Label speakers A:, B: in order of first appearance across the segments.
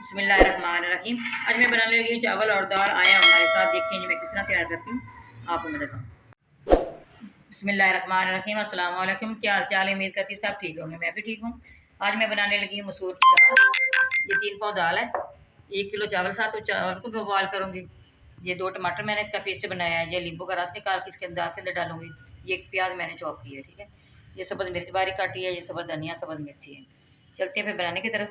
A: बिस्मिल्लाहिर्रहमानिर्रहीम। आज मैं बनाने लगी हूँ चावल और दाल। आया हमारे साथ, देखिए जी मैं किस तरह तैयार करती हूँ, आपको मैं दिखाऊँ। बिस्मिल्लाहिर्रहमानिर्रहीम। अस्सलाम वालेकुम। क्या हाल चाल है? उम्मीद करती हूँ सब ठीक होंगे, मैं भी ठीक हूँ। आज मैं बनाने लगी हूँ मसूर की दाल। ये 3 पाव दाल है, 1 किलो चावल साथ, तो चावल को भी बॉयल करूँगी। ये 2 टमाटर मैंने इसका पेस्ट बनाया है, ये नींबू का रस निकाल के इसके अंदर डालूंगी। ये 1 प्याज मैंने चॉप की है, ठीक है। ये सब्ज़ मिर्च बारीक काटी है, ये सब्ज़ धनिया सब्ज़ मिर्ची है। चलते हैं फिर बनाने की तरफ।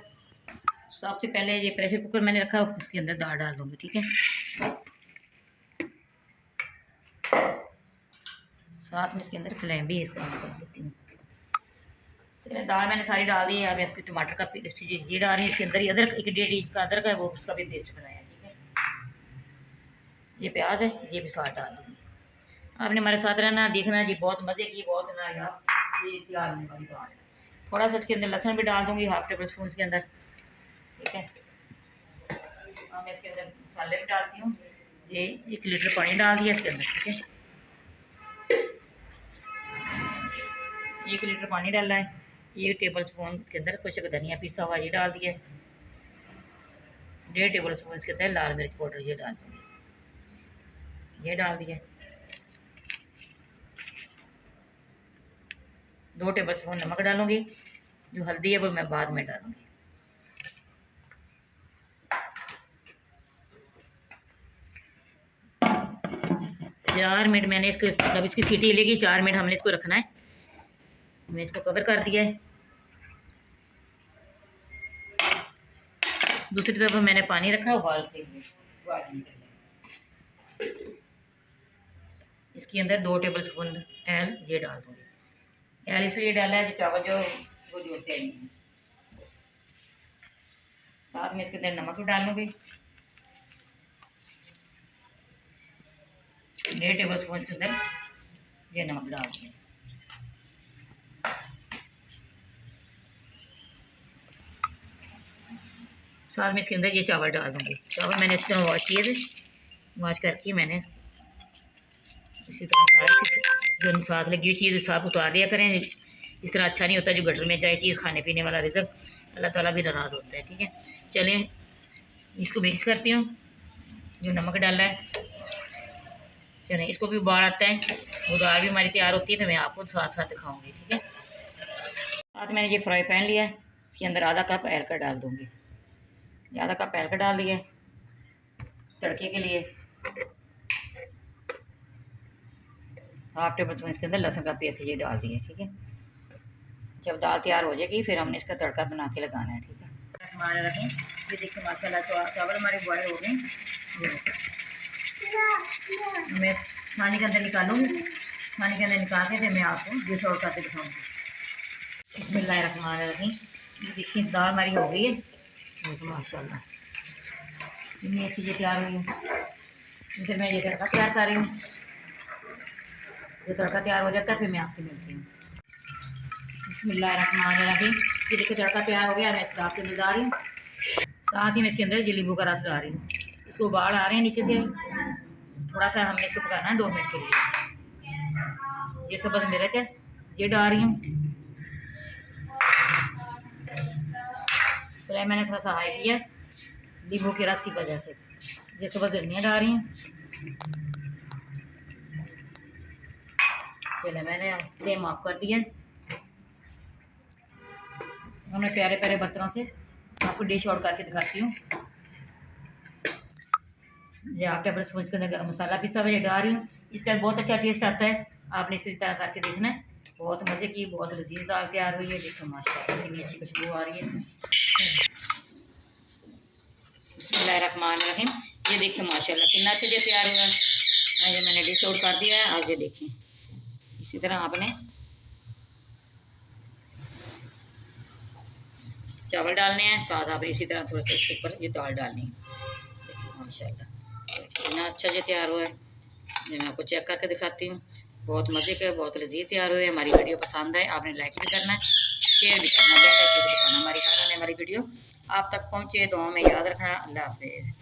A: सबसे पहले ये प्रेशर कुकर मैंने रखा, उसके अंदर दाल डाल दूँगी, ठीक है। साथ में इसके अंदर फ्लेम भी इसका ऑन कर देती हूँ। तो दाल मैंने सारी डाल दी है। अब इसके टमाटर का पेस्ट ये डाल रही है, इसके अंदर ही अदरक 1 डेढ़ इंच का अदरक है, वो उसका भी पेस्ट बनाया है, ठीक है। ये प्याज है, ये भी साथ डाल दूँगी। आपने हमारे साथ रहना, देखना जी, बहुत मज़े की, बहुत ना यार ये तैयार होने वाली दाल है। थोड़ा सा इसके अंदर लहसुन भी डाल दूँगी, 1/2 टेबल स्पून के अंदर, ठीक है। अब मैं इसके अंदर मसाले भी डालती हूँ। ये 1 लीटर पानी डाल दिया इसके अंदर, ठीक है। 1 लीटर पानी डाला है। 1 टेबल स्पून के अंदर कुछ धनिया पीसा हुआ ये डाल दिया। 1.5 टेबल स्पून के अंदर लाल मिर्च पाउडर ये डाल दूँगी, ये डाल दिया। 2 टेबल स्पून नमक डालूँगी, जो हल्दी है वो मैं बाद में डालूँगी। चार मिनट मैंने इसको, जब इसकी सीटी लेगी 4 मिनट हमने इसको रखना है। मैं इसको कवर कर दिया है। दूसरी तरफ मैंने पानी रखा उबाल के लिए। इसके अंदर 2 टेबल स्पून तेल ये डाल दूँगी। तेल इसलिए डाला है कि चावल जो वो जोड़ते नहीं हैं। साथ में इसके अंदर नमक भी डालूँगी, 1.5 टेबल स्पून के अंदर ये नमक डाल दूँगी। साथ में इसके अंदर ये चावल डाल दूँगी। चावल मैंने इस तरह वॉश किए थे, वॉश करके मैंने इसी तरह सारा जो साथ लगी हुई चीज़ साफ उतार दिया करें। इस तरह अच्छा नहीं होता, जो गटर में जाए चीज़, खाने पीने वाला रिज़्क, अल्लाह ताला भी नाराज़ होता है, ठीक है। चलें इसको मिक्स करती हूँ। जो नमक डाला है, चलें इसको भी उबाल आता है, वो दाल भी हमारी तैयार होती है, तो मैं आपको साथ साथ दिखाऊँगी, ठीक है। साथ मैंने ये फ्राई पैन लिया है, इसके अंदर आधा कप एलका डाल दूँगी। आधा कप एलका डाल दिया तड़के के लिए। 1/2 टेबल स्पून इसके अंदर लहसुन का पेस्ट ये डाल दिया, ठीक है। जब दाल तैयार हो जाएगी फिर हमने इसका तड़का बना के लगाना है, ठीक है। हमारे रखें, ये देखिए माशाल्लाह तो चावल हमारे बॉयल हो गए। मैं खाने के अंदर निकालूँगी, खाने के अंदर निकाल के फिर मैं आपको डिश आउट करके दिखाऊँगी। बिस्मिल्लाहिर्रहमानिर्रहीम। ये देखिए दाल हमारी हो गई है, माशाल्लाह इतनी अच्छी ये तैयार हुई है। फिर मैं ये तड़का तैयार कर रही हूँ। ये तड़का तैयार हो जाता है फिर मैं आपसे मिलती हूँ। बिस्मिल्लाहिर्रहमानिर्रहीम। ये देखिए तड़का तैयार हो गया, मैं इसको आपके अंदर डाल रही हूँ। साथ ही मैं इसके अंदर ये नींबू का रस डाल रही हूँ। इसको उबाल आ रहे हैं नीचे से, थोड़ा सा हमने इसको पकाना है 2 मिनट के लिए। ये सब्ज़ मिर्च है ये डाल रही हूँ। फ्लेम मैंने थोड़ा सा हाई किया नींबू के रस की वजह से। ये सब्ज़ धनिया डाल रही हूँ। चले मैंने फ्लेम ऑफ कर दिया। मैं प्यारे प्यारे बर्तनों से आपको डिश आउट करके दिखाती हूँ। ये 1/2 टेबल स्पून के अंदर गरम मसाला पिसा हुआ ये डाल रही हूँ। इसका बहुत अच्छा टेस्ट आता है, आपने इसी तरह करके देखना है। बहुत मज़े की, बहुत लजीज दाल तैयार हुई है। देखो माशाल्लाह कितनी अच्छी खुशबू आ रही है। बिस्मिल्लाहिर्रहमानिर्रहीम। ये देखिए माशाल्लाह कितना अच्छा ये तैयार हुआ है। ये मैंने डिश आउट कर दिया है। आप ये देखें, इसी तरह आपने चावल डालने हैं, साथ आप इसी तरह थोड़ा सा इसके ऊपर ये दाल डालनी है। देखिए माशाल्लाह कितना अच्छा ये तैयार हुआ है। ये मैं आपको चेक करके दिखाती हूँ। बहुत मज़े का, बहुत लजीज तैयार हुए। हमारी वीडियो पसंद आए आपने लाइक भी करना है, शेयर भी करना, बेल आइकन भी दबाना। हमारी वीडियो आप तक पहुँचे। दुआ में याद रखना। अल्लाह हाफिज़।